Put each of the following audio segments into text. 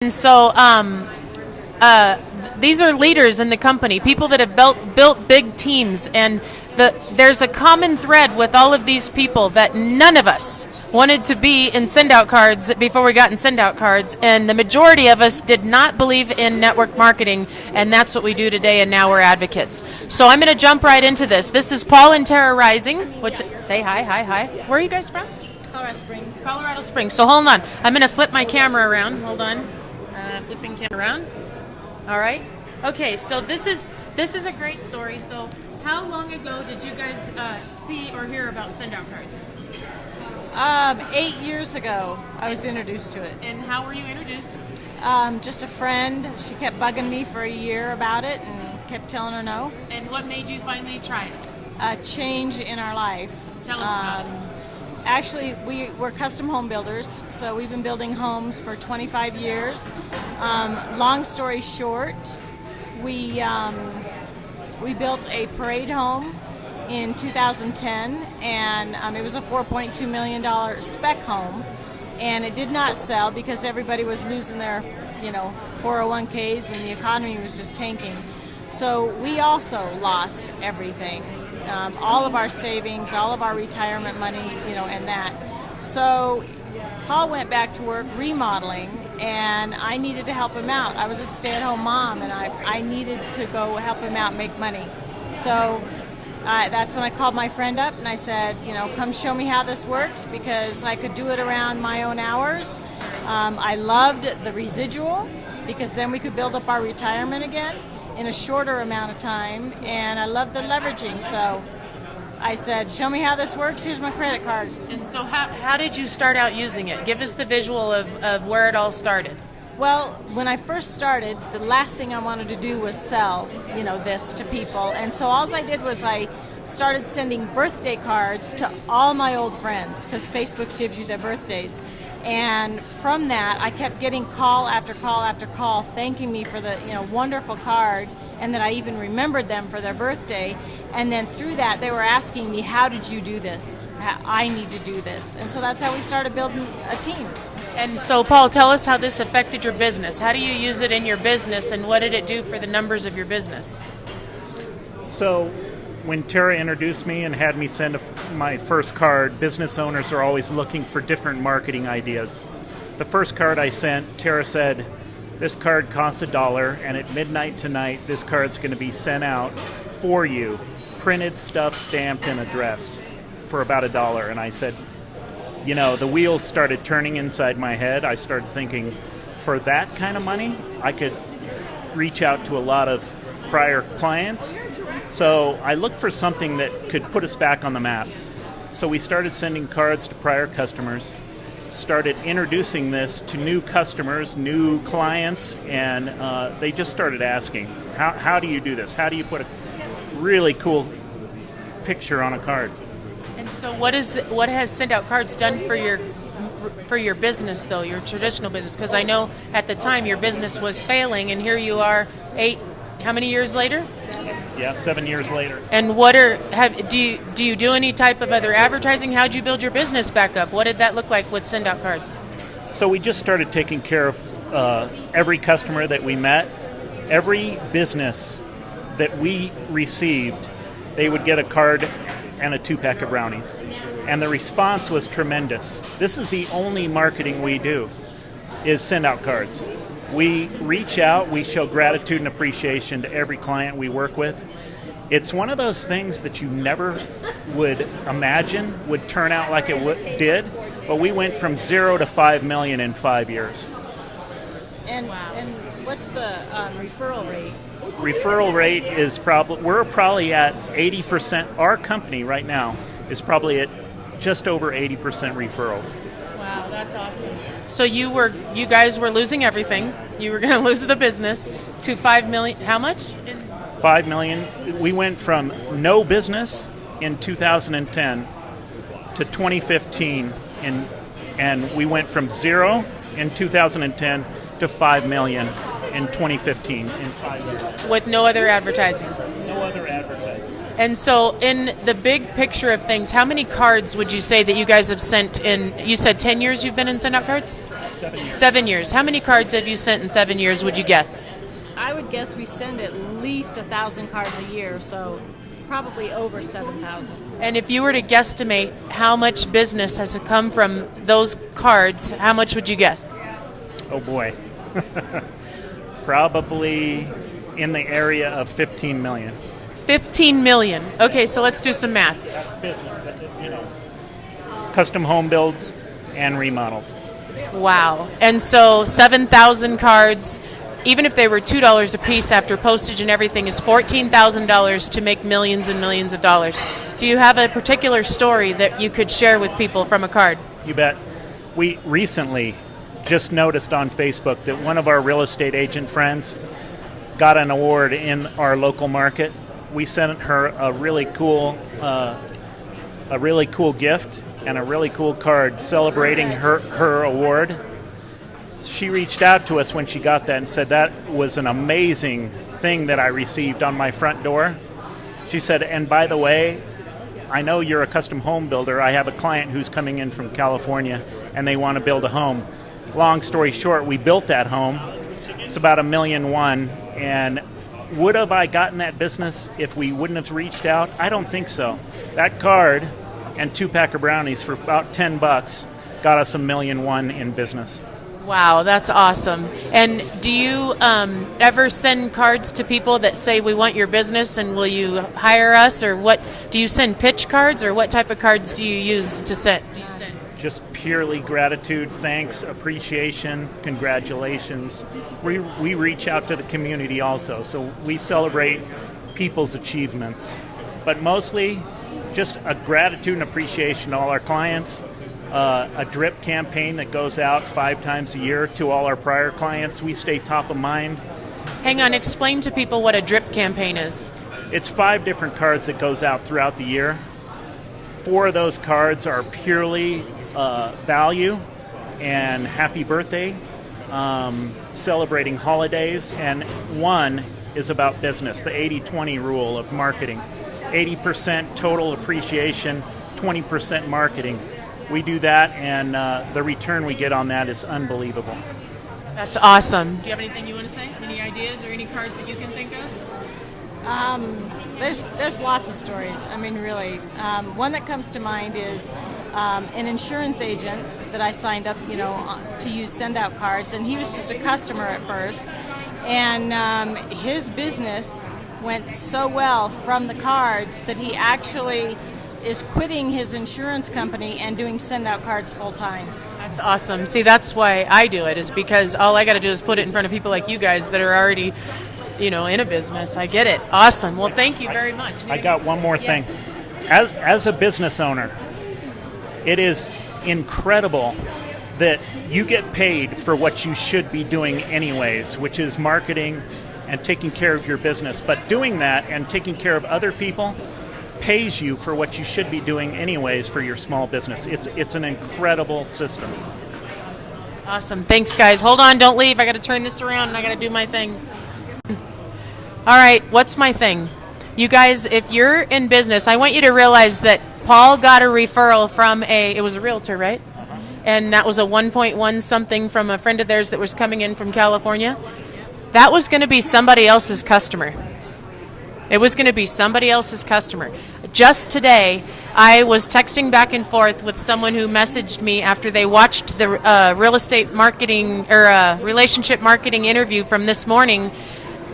And so these are leaders in the company, people that have built big teams, and there's a common thread with all of these people that none of us wanted to be in send-out cards before we got in send-out cards, and the majority of us did not believe in network marketing, and that's what we do today, and now we're advocates. So I'm going to jump right into this. This is Paul and Tara Rising, which, say hi. Where are you guys from? Colorado Springs. Colorado Springs. So hold on. I'm going to flip my camera around. Hold on. Flipping camera around. All right. Okay, so this is a great story. So how long ago did you guys see or hear about send-out cards? 8 years ago, I was introduced to it. And how were you introduced? Just a friend. She kept bugging me for a year about it and kept telling her no. And what made you finally try it? A change in our life. Tell us about it. Actually, we're custom home builders, so we've been building homes for 25 years. Long story short, we built a parade home in 2010, and it was a $4.2 million spec home, and it did not sell because everybody was losing their 401ks and the economy was just tanking. So we also lost everything. All of our savings, all of our retirement money, and that. So Paul went back to work remodeling, and I needed to help him out. I was a stay-at-home mom, and I needed to go help him out make money. So that's when I called my friend up, and I said, come show me how this works, because I could do it around my own hours. I loved the residual, because then we could build up our retirement again in a shorter amount of time, and I love the leveraging. So I said, show me how this works, here's my credit card. And so how did you start out using it? Give us the visual of where it all started. Well, when I first started, the last thing I wanted to do was sell, this to people. And so all I did was I started sending birthday cards to all my old friends, because Facebook gives you their birthdays. And from that, I kept getting call after call after call thanking me for the wonderful card, and that I even remembered them for their birthday. And then through that, they were asking me, how did you do this? I need to do this. And so that's how we started building a team. And so, Paul, tell us how this affected your business. How do you use it in your business, and what did it do for the numbers of your business? So when Tara introduced me and had me send my first card, business owners are always looking for different marketing ideas. The first card I sent, Tara said, this card costs $1, and at midnight tonight, this card's going to be sent out for you, printed, stuffed, stamped, and addressed for about $1. And I said, the wheels started turning inside my head. I started thinking, for that kind of money, I could reach out to a lot of prior clients. So I looked for something that could put us back on the map. So we started sending cards to prior customers, started introducing this to new customers, new clients, and they just started asking, how do you do this? How do you put a really cool picture on a card? And so what has send-out cards done for your business, though, your traditional business? Because I know at the time your business was failing, and here you are how many years later? 7 years later. And do you do any type of other advertising? How'd you build your business back up? What did that look like with send-out cards? So we just started taking care of every customer that we met. Every business that we received, they would get a card and a 2-pack of brownies. And the response was tremendous. This is the only marketing we do, is send out cards. We reach out, we show gratitude and appreciation to every client we work with. It's one of those things that you never would imagine would turn out like it did, but we went from 0 to 5 million in 5 years. And what's the referral rate? Referral rate is we're probably at 80%. Our company right now is probably at just over 80% referrals. Wow, that's awesome. So you guys were losing everything. You were going to lose the business to 5 million. How much? 5 million. We went from no business in 2010 to 2015, and we went from 0 in 2010 to 5 million in 2015 in 5 years. With no other advertising? No other advertising. And so in the big picture of things, how many cards would you say that you guys have sent in? You said 10 years you've been in send-out cards? 7 years. 7 years. How many cards have you sent in 7 years, would you guess? I would guess we send at least 1,000 cards a year, so probably over 7,000. And if you were to guesstimate how much business has come from those cards, how much would you guess? Oh boy. Probably in the area of 15 million. 15 million. Okay, so let's do some math. That's business, custom home builds and remodels. Wow. And so 7,000 cards, even if they were $2 a piece after postage and everything, is $14,000 to make millions and millions of dollars. Do you have a particular story that you could share with people from a card? You bet. We recently just noticed on Facebook that one of our real estate agent friends got an award in our local market. We sent her a really cool gift and a really cool card celebrating her award. She reached out to us when she got that and said that was an amazing thing that I received on my front door. She said, and by the way, I know you're a custom home builder. I have a client who's coming in from California and they want to build a home. Long story short, we built that home. It's about $1.1 million. And would have I gotten that business if we wouldn't have reached out? I don't think so. That card and 2-pack of brownies for about $10 got us $1.1 million in business. Wow, that's awesome. And do you ever send cards to people that say, we want your business and will you hire us? Or what? Do you send pitch cards, or what type of cards do you use to send? Just purely gratitude, thanks, appreciation, congratulations. We reach out to the community also, so we celebrate people's achievements. But mostly just a gratitude and appreciation to all our clients. A drip campaign that goes out 5 times a year to all our prior clients. We stay top of mind. Hang on, explain to people what a drip campaign is. It's 5 different cards that goes out throughout the year. 4 of those cards are purely value and happy birthday, celebrating holidays, and 1 is about business, the 80-20 rule of marketing. 80% total appreciation, 20% marketing. We do that, and the return we get on that is unbelievable. That's awesome. Do you have anything you want to say? Any ideas or any cards that you can think of? There's lots of stories. I mean, really. One that comes to mind is an insurance agent that I signed up, to use send-out cards, and he was just a customer at first. And his business went so well from the cards that he actually is quitting his insurance company and doing send-out cards full-time. That's awesome. See, that's why I do it, is because all I got to do is put it in front of people like you guys that are already, in a business. I get it. Awesome. Well, thank you very much. I got one more thing. As a business owner, it is incredible that you get paid for what you should be doing anyways, which is marketing and taking care of your business. But doing that and taking care of other people pays you for what you should be doing anyways for your small business. It's an incredible system. Awesome. Thanks, guys. Hold on. Don't leave. I got to turn this around and I got to do my thing. All right. What's my thing? You guys, if you're in business, I want you to realize that Paul got a referral from it was a realtor, right? And that was a 1.1 something from a friend of theirs that was coming in from California. That was going to be somebody else's customer. It was going to be somebody else's customer. Just today, I was texting back and forth with someone who messaged me after they watched the real estate marketing or relationship marketing interview from this morning.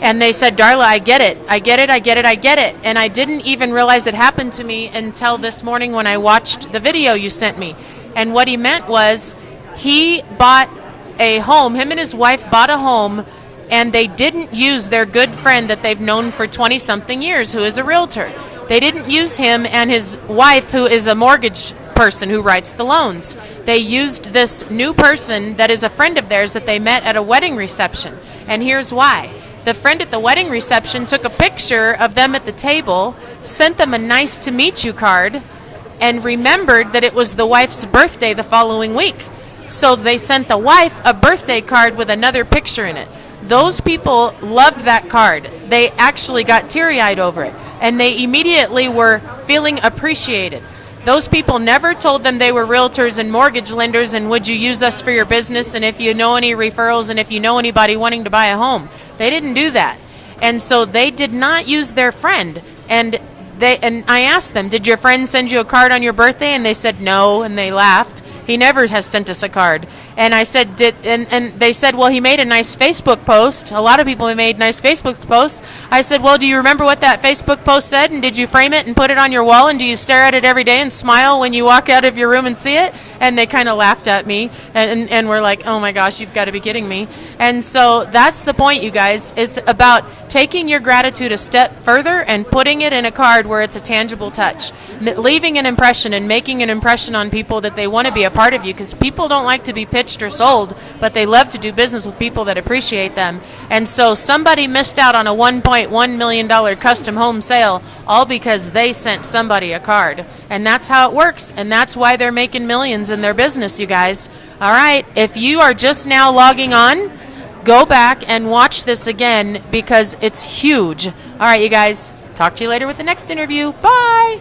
And they said, Darla, I get it. I get it. I get it. I get it. And I didn't even realize it happened to me until this morning when I watched the video you sent me. And what he meant was he bought a home. Him and his wife bought a home, and they didn't use their good friend that they've known for 20-something years, who is a realtor. They didn't use him and his wife, who is a mortgage person who writes the loans. They used this new person that is a friend of theirs that they met at a wedding reception. And here's why. The friend at the wedding reception took a picture of them at the table, sent them a nice to meet you card, and remembered that it was the wife's birthday the following week. So they sent the wife a birthday card with another picture in it. Those people loved that card. They actually got teary-eyed over it, and they immediately were feeling appreciated. Those people never told them they were realtors and mortgage lenders and would you use us for your business and if you know any referrals and if you know anybody wanting to buy a home. They didn't do that. And so they did not use their friend. And I asked them, did your friend send you a card on your birthday? And they said no, and they laughed. He never has sent us a card. And I said, and they said, well, he made a nice Facebook post. A lot of people have made nice Facebook posts. I said, well, do you remember what that Facebook post said? And did you frame it and put it on your wall? And do you stare at it every day and smile when you walk out of your room and see it? And they kind of laughed at me and were like, oh my gosh, you've got to be kidding me. And so that's the point, you guys. It's about taking your gratitude a step further and putting it in a card where it's a tangible touch, leaving an impression and making an impression on people that they want to be a part of you, because people don't like to be pitched or sold, but they love to do business with people that appreciate them. And so somebody missed out on a $1.1 million custom home sale all because they sent somebody a card. And that's how it works, and that's why they're making millions in their business, you guys. All right, if you are just now logging on, go back and watch this again because it's huge. All right, you guys, talk to you later with the next interview. Bye.